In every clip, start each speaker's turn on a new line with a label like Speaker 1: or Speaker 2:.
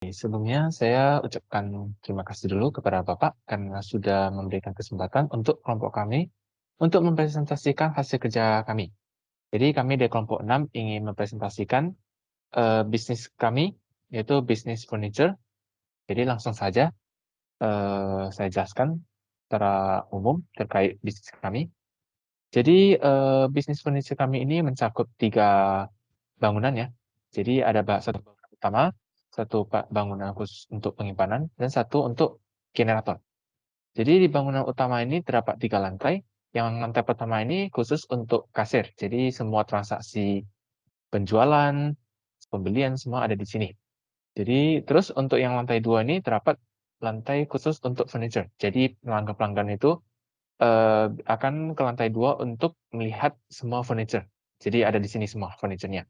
Speaker 1: Sebelumnya saya ucapkan terima kasih dulu kepada Bapak karena sudah memberikan kesempatan untuk kelompok kami untuk mempresentasikan hasil kerja kami. Jadi kami dari kelompok 6 ingin mempresentasikan bisnis kami, yaitu bisnis furniture. Jadi langsung saja saya jelaskan secara umum terkait bisnis kami. Jadi bisnis furniture kami ini mencakup 3 bangunan ya. Jadi ada satu bangunan utama, satu bangunan khusus untuk penyimpanan, dan satu untuk generator. Jadi di bangunan utama ini terdapat 3 lantai. Yang lantai pertama ini khusus untuk kasir. Jadi semua transaksi penjualan, pembelian semua ada di sini. Jadi terus untuk yang lantai 2 ini terdapat lantai khusus untuk furniture. Jadi pelanggan-pelanggan itu akan ke lantai 2 untuk melihat semua furniture. Jadi ada di sini semua furniture-nya.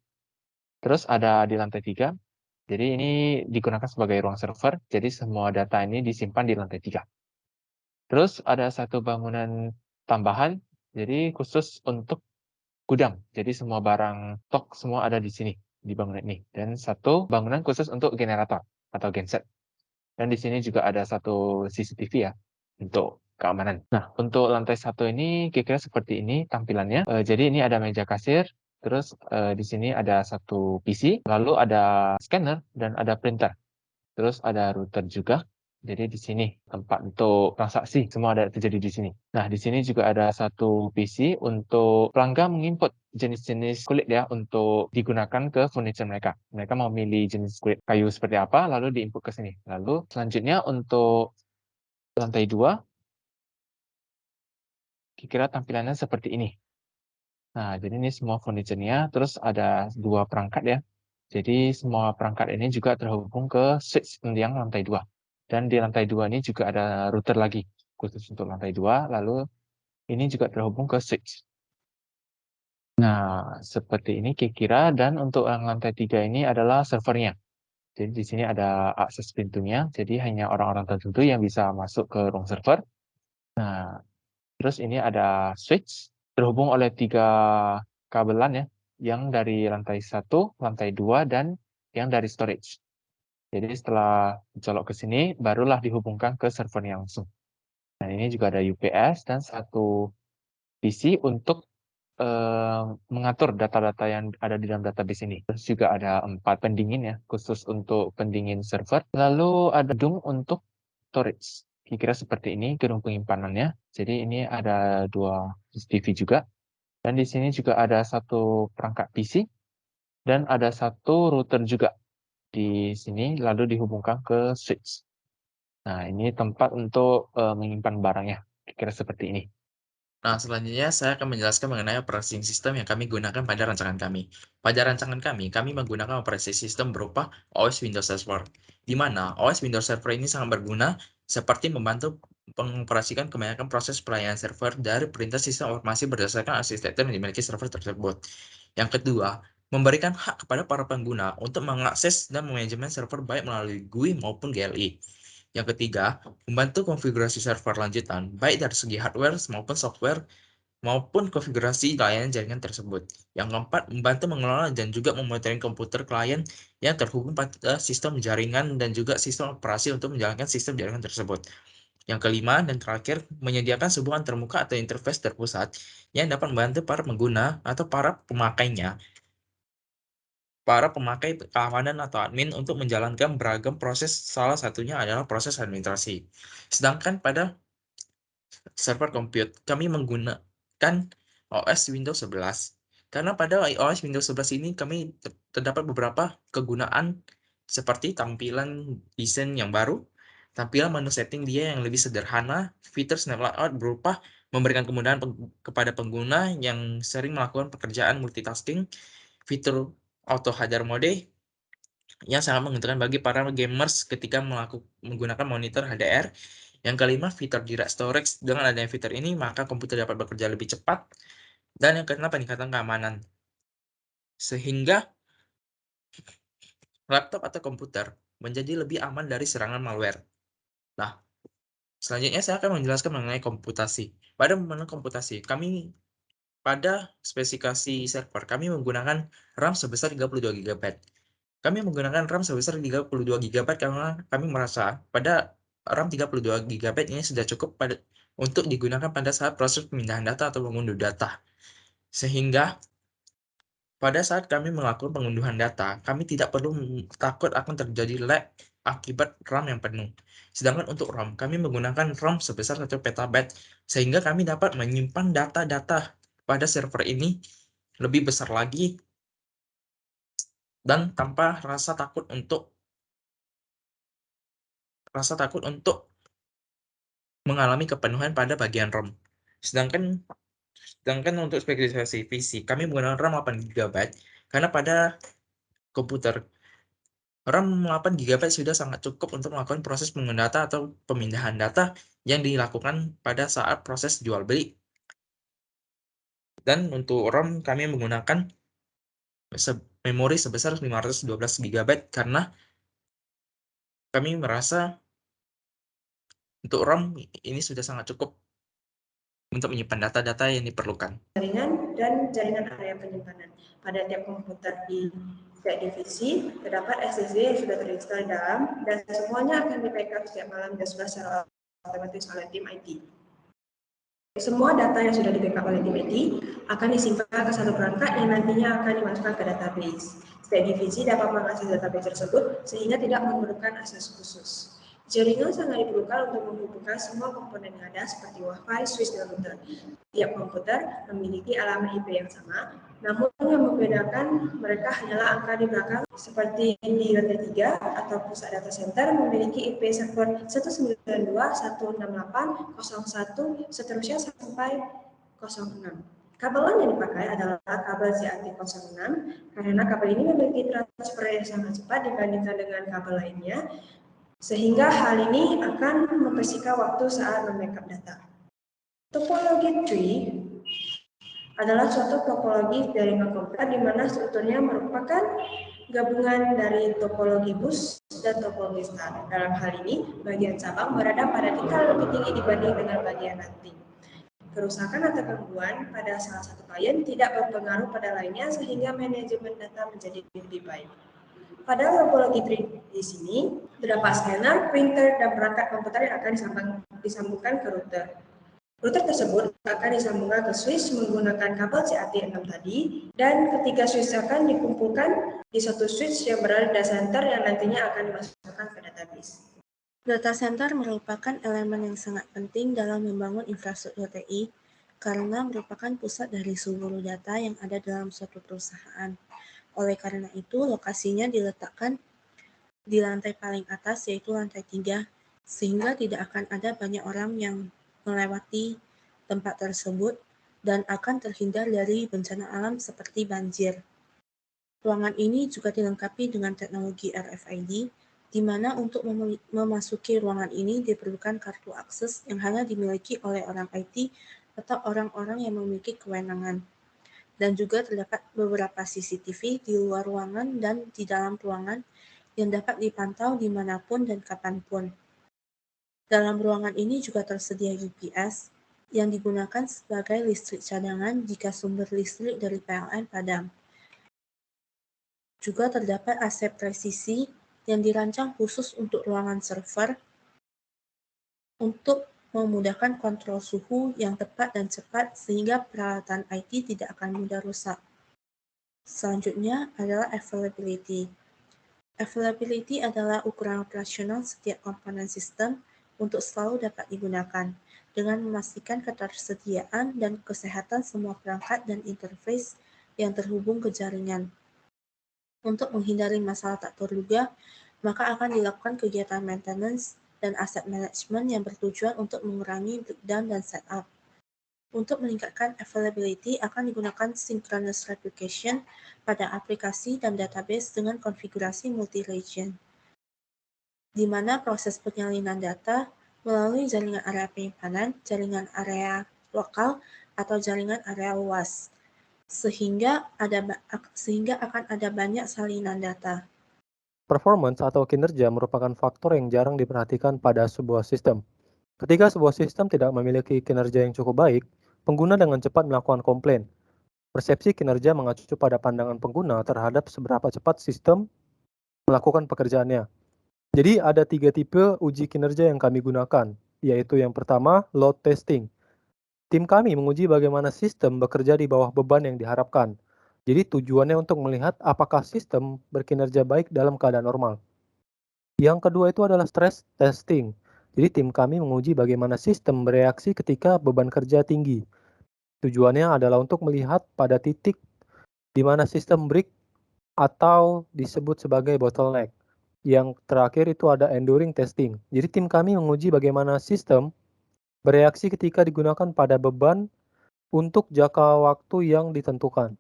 Speaker 1: Terus ada di lantai 3. Jadi ini digunakan sebagai ruang server, jadi semua data ini disimpan di lantai 3. Terus ada satu bangunan tambahan, jadi khusus untuk gudang. Jadi semua barang stok semua ada di sini, di bangunan ini. Dan satu bangunan khusus untuk generator atau genset. Dan di sini juga ada satu CCTV ya, untuk keamanan. Nah, untuk lantai 1 ini kira-kira seperti ini tampilannya. Jadi ini ada meja kasir, terus di sini ada satu PC, lalu ada scanner dan ada printer. Terus ada router juga. Jadi di sini tempat untuk transaksi semua ada terjadi di sini. Nah, di sini juga ada satu PC untuk pelanggan menginput jenis-jenis kulit ya untuk digunakan ke furniture mereka. Mereka mau milih jenis kulit kayu seperti apa, lalu diinput ke sini. Lalu selanjutnya untuk lantai 2, kira-kira tampilannya seperti ini. Nah, jadi ini semua furniture-nya, terus ada 2 perangkat ya. Jadi semua perangkat ini juga terhubung ke switch yang lantai 2. Dan di lantai 2 ini juga ada router lagi, khusus untuk lantai 2, lalu ini juga terhubung ke switch. Nah, seperti ini kira-kira, dan untuk yang lantai 3 ini adalah servernya. Jadi di sini ada akses pintunya, jadi hanya orang-orang tertentu yang bisa masuk ke ruang server. Nah, terus ini ada switch, terhubung oleh 3 kabelan ya, yang dari lantai 1, lantai 2, dan yang dari storage. Jadi setelah dicolok ke sini, barulah dihubungkan ke servernya langsung. Dan ini juga ada UPS dan satu PC untuk mengatur data-data yang ada di dalam database ini. Terus juga ada 4 pendingin ya, khusus untuk pendingin server. Lalu ada gedung untuk storage. Kira-kira seperti ini gedung penyimpanannya. Jadi ini ada 2 CCTV juga. Dan di sini juga ada satu perangkat PC dan ada satu router juga di sini, lalu dihubungkan ke switch. Nah, ini tempat untuk menyimpan barangnya, kira-kira seperti ini.
Speaker 2: Nah, selanjutnya saya akan menjelaskan mengenai operating system yang kami gunakan pada rancangan kami. Pada rancangan kami menggunakan operating system berupa OS Windows Server, di mana OS Windows Server ini sangat berguna seperti membantu mengoperasikan kebanyakan proses pelayanan server dari perintah sistem informasi berdasarkan arsitektur yang dimiliki server tersebut. Yang kedua, memberikan hak kepada para pengguna untuk mengakses dan manajemen server baik melalui GUI maupun GLI. Yang ketiga, membantu konfigurasi server lanjutan, baik dari segi hardware maupun software, maupun konfigurasi layanan jaringan tersebut. Yang keempat, membantu mengelola dan juga memonitoring komputer klien yang terhubung pada sistem jaringan dan juga sistem operasi untuk menjalankan sistem jaringan tersebut. Yang kelima dan terakhir, menyediakan sebuah antarmuka atau interface terpusat yang dapat membantu para pengguna atau para pemakai keamanan atau admin untuk menjalankan beragam proses, salah satunya adalah proses administrasi. Sedangkan pada server compute, kami menggunakan OS Windows 11. Karena pada OS Windows 11 ini kami terdapat beberapa kegunaan seperti tampilan desain yang baru, tampilan menu setting dia yang lebih sederhana, fitur snap layout berupa memberikan kemudahan kepada pengguna yang sering melakukan pekerjaan multitasking, fitur auto HDR mode yang sangat menguntungkan bagi para gamers ketika menggunakan monitor HDR. Yang kelima, fitur direct storage. Dengan adanya fitur ini, maka komputer dapat bekerja lebih cepat. Dan yang keenam, peningkatan keamanan. Sehingga laptop atau komputer menjadi lebih aman dari serangan malware. Nah, selanjutnya saya akan menjelaskan mengenai komputasi. Pada pembangunan komputasi, pada spesifikasi server, kami menggunakan RAM sebesar 32 GB. Kami menggunakan RAM sebesar 32 GB karena kami merasa pada RAM 32 GB ini sudah cukup untuk digunakan pada saat proses pemindahan data atau mengunduh data. Sehingga pada saat kami melakukan pengunduhan data, kami tidak perlu takut akan terjadi lag akibat RAM yang penuh. Sedangkan untuk ROM, kami menggunakan ROM sebesar 1 petabyte, sehingga kami dapat menyimpan data-data pada server ini lebih besar lagi dan tanpa rasa takut untuk mengalami kepenuhan pada bagian ROM. Sedangkan untuk spesifikasi, kami menggunakan RAM 8 GB karena pada komputer RAM 8 GB sudah sangat cukup untuk melakukan proses pengunduhan data atau pemindahan data yang dilakukan pada saat proses jual beli. Dan untuk ROM kami menggunakan memori sebesar 512 GB karena kami merasa untuk ROM ini sudah sangat cukup untuk menyimpan data-data yang diperlukan.
Speaker 3: Jaringan dan jaringan area penyimpanan. Pada tiap komputer di setiap divisi terdapat SSD yang sudah terinstall di dalam dan semuanya akan di-backup setiap malam dan secara otomatis oleh tim IT. Semua data yang sudah di-backup oleh tim IT akan disimpan ke satu perangkat yang nantinya akan dimasukkan ke database. Setiap divisi dapat mengakses database tersebut sehingga tidak memerlukan akses khusus. Jaringan sangat diperlukan untuk menghubungkan semua komponen yang ada seperti Wi-Fi, switch, dan router. Tiap komputer memiliki alamat IP yang sama, namun yang membedakan mereka hanyalah angka di belakang seperti di lantai 3 atau pusat data center memiliki IP server 192.168.01 seterusnya sampai 06. Kabelan yang dipakai adalah kabel CAT06 karena kabel ini memiliki transfer yang sangat cepat dibandingkan dengan kabel lainnya, sehingga hal ini akan mempersingkat waktu saat membackup data. Topologi tree adalah suatu topologi jaringan komputer di mana strukturnya merupakan gabungan dari topologi bus dan topologi star. Dalam hal ini, bagian cabang berada pada tingkat lebih tinggi dibanding dengan bagian ranting. Kerusakan atau gangguan pada salah satu klien tidak berpengaruh pada lainnya sehingga manajemen data menjadi lebih baik. Pada topologi tree di sini, terdapat scanner, printer, dan perangkat komputer yang akan disambungkan ke router. Router tersebut akan disambungkan ke switch menggunakan kabel CAT6 tadi, dan ketiga switch akan dikumpulkan di satu switch yang berada di data center yang nantinya akan dimasukkan ke database. Data center merupakan elemen yang sangat penting dalam membangun infrastruktur TI karena merupakan pusat dari seluruh data yang ada dalam suatu perusahaan. Oleh karena itu, lokasinya diletakkan di lantai paling atas, yaitu lantai 3, sehingga tidak akan ada banyak orang yang melewati tempat tersebut dan akan terhindar dari bencana alam seperti banjir. Ruangan ini juga dilengkapi dengan teknologi RFID, di mana untuk memasuki ruangan ini diperlukan kartu akses yang hanya dimiliki oleh orang IT atau orang-orang yang memiliki kewenangan. Dan juga terdapat beberapa CCTV di luar ruangan dan di dalam ruangan yang dapat dipantau dimanapun dan kapanpun. Dalam ruangan ini juga tersedia UPS yang digunakan sebagai listrik cadangan jika sumber listrik dari PLN padam. Juga terdapat AC presisi yang dirancang khusus untuk ruangan server untuk memudahkan kontrol suhu yang tepat dan cepat sehingga peralatan IT tidak akan mudah rusak. Selanjutnya adalah availability. Availability adalah ukuran operasional setiap komponen sistem untuk selalu dapat digunakan, dengan memastikan ketersediaan dan kesehatan semua perangkat dan interface yang terhubung ke jaringan. Untuk menghindari masalah tak terduga, maka akan dilakukan kegiatan maintenance dan asset management yang bertujuan untuk mengurangi breakdown dan setup. Untuk meningkatkan availability akan digunakan synchronous replication pada aplikasi dan database dengan konfigurasi multi-region, di mana proses penyalinan data melalui jaringan area penyimpanan, jaringan area lokal, atau jaringan area luas, sehingga akan ada banyak salinan data.
Speaker 4: Performance atau kinerja merupakan faktor yang jarang diperhatikan pada sebuah sistem. Ketika sebuah sistem tidak memiliki kinerja yang cukup baik, pengguna dengan cepat melakukan komplain. Persepsi kinerja mengacu pada pandangan pengguna terhadap seberapa cepat sistem melakukan pekerjaannya. Jadi ada 3 tipe uji kinerja yang kami gunakan, yaitu yang pertama, load testing. Tim kami menguji bagaimana sistem bekerja di bawah beban yang diharapkan. Jadi tujuannya untuk melihat apakah sistem berkinerja baik dalam keadaan normal. Yang kedua itu adalah stress testing. Jadi tim kami menguji bagaimana sistem bereaksi ketika beban kerja tinggi. Tujuannya adalah untuk melihat pada titik di mana sistem break atau disebut sebagai bottleneck. Yang terakhir itu ada enduring testing. Jadi tim kami menguji bagaimana sistem bereaksi ketika digunakan pada beban untuk jangka waktu yang ditentukan.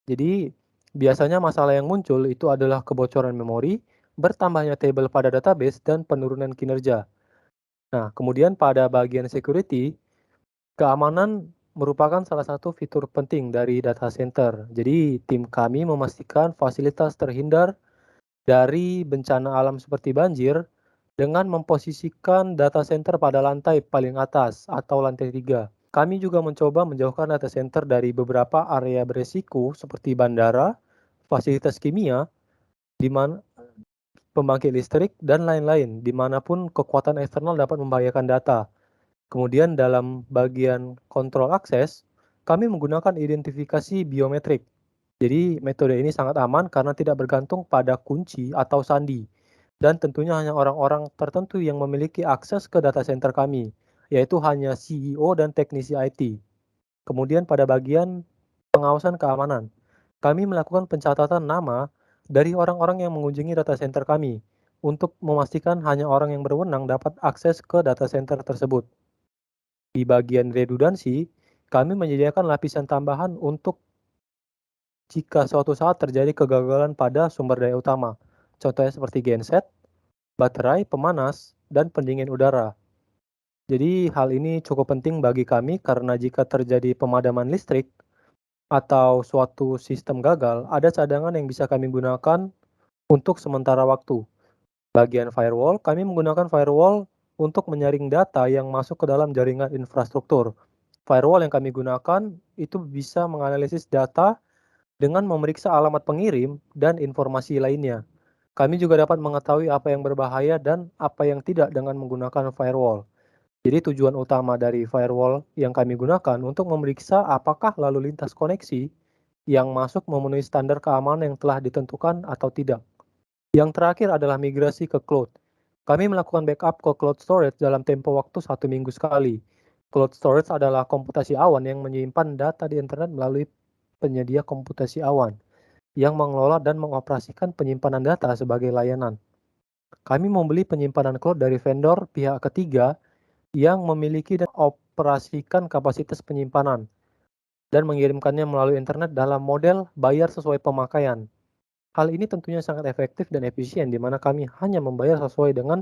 Speaker 4: Jadi biasanya masalah yang muncul itu adalah kebocoran memori, bertambahnya tabel pada database, dan penurunan kinerja. Nah, kemudian pada bagian security, keamanan merupakan salah satu fitur penting dari data center. Jadi tim kami memastikan fasilitas terhindar dari bencana alam seperti banjir dengan memposisikan data center pada lantai paling atas atau lantai 3. Kami juga mencoba menjauhkan data center dari beberapa area beresiko seperti bandara, fasilitas kimia, di mana pembangkit listrik, dan lain-lain, dimanapun kekuatan eksternal dapat membahayakan data. Kemudian dalam bagian kontrol akses, kami menggunakan identifikasi biometrik. Jadi metode ini sangat aman karena tidak bergantung pada kunci atau sandi. Dan tentunya hanya orang-orang tertentu yang memiliki akses ke data center kami, yaitu hanya CEO dan teknisi IT. Kemudian pada bagian pengawasan keamanan, kami melakukan pencatatan nama dari orang-orang yang mengunjungi data center kami untuk memastikan hanya orang yang berwenang dapat akses ke data center tersebut. Di bagian redundansi, kami menyediakan lapisan tambahan untuk jika suatu saat terjadi kegagalan pada sumber daya utama, contohnya seperti genset, baterai, pemanas, dan pendingin udara. Jadi hal ini cukup penting bagi kami karena jika terjadi pemadaman listrik atau suatu sistem gagal, ada cadangan yang bisa kami gunakan untuk sementara waktu. Bagian firewall, kami menggunakan firewall untuk menyaring data yang masuk ke dalam jaringan infrastruktur. Firewall yang kami gunakan itu bisa menganalisis data dengan memeriksa alamat pengirim dan informasi lainnya. Kami juga dapat mengetahui apa yang berbahaya dan apa yang tidak dengan menggunakan firewall. Jadi tujuan utama dari firewall yang kami gunakan untuk memeriksa apakah lalu lintas koneksi yang masuk memenuhi standar keamanan yang telah ditentukan atau tidak. Yang terakhir adalah migrasi ke cloud. Kami melakukan backup ke cloud storage dalam tempo waktu 1 minggu sekali. Cloud storage adalah komputasi awan yang menyimpan data di internet melalui penyedia komputasi awan yang mengelola dan mengoperasikan penyimpanan data sebagai layanan. Kami membeli penyimpanan cloud dari vendor pihak ketiga yang memiliki dan operasikan kapasitas penyimpanan dan mengirimkannya melalui internet dalam model bayar sesuai pemakaian. Hal ini tentunya sangat efektif dan efisien di mana kami hanya membayar sesuai dengan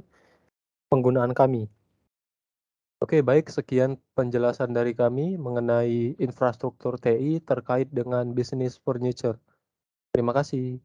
Speaker 4: penggunaan kami. Oke, baik, sekian penjelasan dari kami mengenai infrastruktur TI terkait dengan bisnis furniture. Terima kasih.